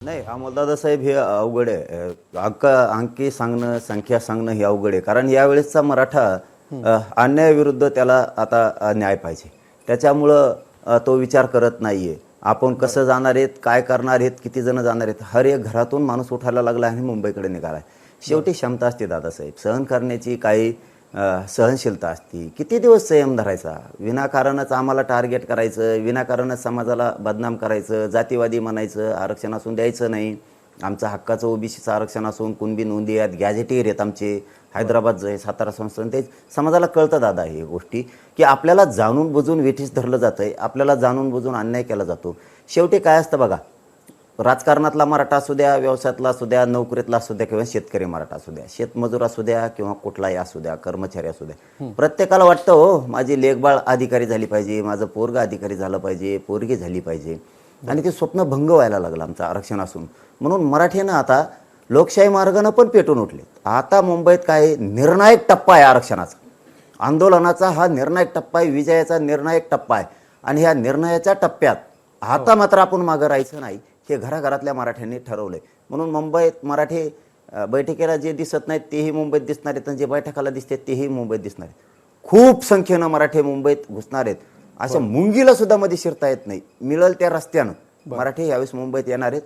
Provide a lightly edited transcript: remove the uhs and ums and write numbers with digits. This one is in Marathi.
नाही, अमोलदादा साहेब हे अवघड आहे. अंकी सांगणं, संख्या सांगणं हे अवघड आहे. कारण यावेळेसचा मराठा अन्यायाविरुद्ध त्याला आता न्याय पाहिजे. त्याच्यामुळं तो विचार करत नाहीये. आपण कसं जाणार आहेत, काय करणार आहेत, किती जण जाणार आहेत. हर एक घरातून माणूस उठायला लागला आणि मुंबईकडे निघालाय. शेवटी क्षमता असते दादासाहेब, सहन करण्याची काही सहनशीलता असती. किती दिवस संयम धरायचा? विनाकारणच आम्हाला टार्गेट करायचं, विनाकारणच समाजाला बदनाम करायचं, जातीवादी म्हणायचं, आरक्षण असून द्यायचं नाही. आमचं हक्काचं ओबीसीचं आरक्षण असून कुणबी नोंदी आहेत, गॅजेटियर आहेत आमचे, हैदराबाद जे सातारा संस्थान, ते समाजाला कळतं दादा हे गोष्टी, की आपल्याला जाणून बुजून वेठीस धरलं जातंय, आपल्याला जाणून बुजून अन्याय केला जातो. शेवटी काय असतं बघा, राजकारणातला मराठा असू द्या, व्यवसायातला असू द्या, नोकरीतला असू द्या किंवा शेतकरी मराठा असू द्या, शेतमजूर असू द्या किंवा कुठलाही असू द्या, कर्मचारी असू द्या, प्रत्येकाला वाटतं हो माझी लेकबाळ अधिकारी झाली पाहिजे, माझं पोरग अधिकारी झालं पाहिजे, पोरगी झाली पाहिजे. आणि ते स्वप्न भंग व्हायला लागलं आमचं आरक्षण असून. म्हणून मराठीनं आता लोकशाही मार्गानं पण पेटून उठले. आता मुंबईत काय निर्णायक टप्पा आहे आरक्षणाचा, आंदोलनाचा हा निर्णायक टप्पा आहे, विजयाचा निर्णायक टप्पा आहे. आणि ह्या निर्णयाच्या टप्प्यात आता मात्र आपण मागं राहायचं नाही, हे घराघरातल्या मराठ्यांनी ठरवलंय. म्हणून मुंबईत मराठी बैठकीला जे दिसत नाहीत तेही मुंबईत दिसणार आहेत, आणि जे बैठकाला दिसतात तेही मुंबईत दिसणार आहेत. खूप संख्येनं मराठी मुंबईत घुसणार आहेत. अशा मुंगीला सुद्धा मध्ये शिरता येत नाही. मिळेल त्या रस्त्यानं मराठी यावेळेस मुंबईत येणार आहेत.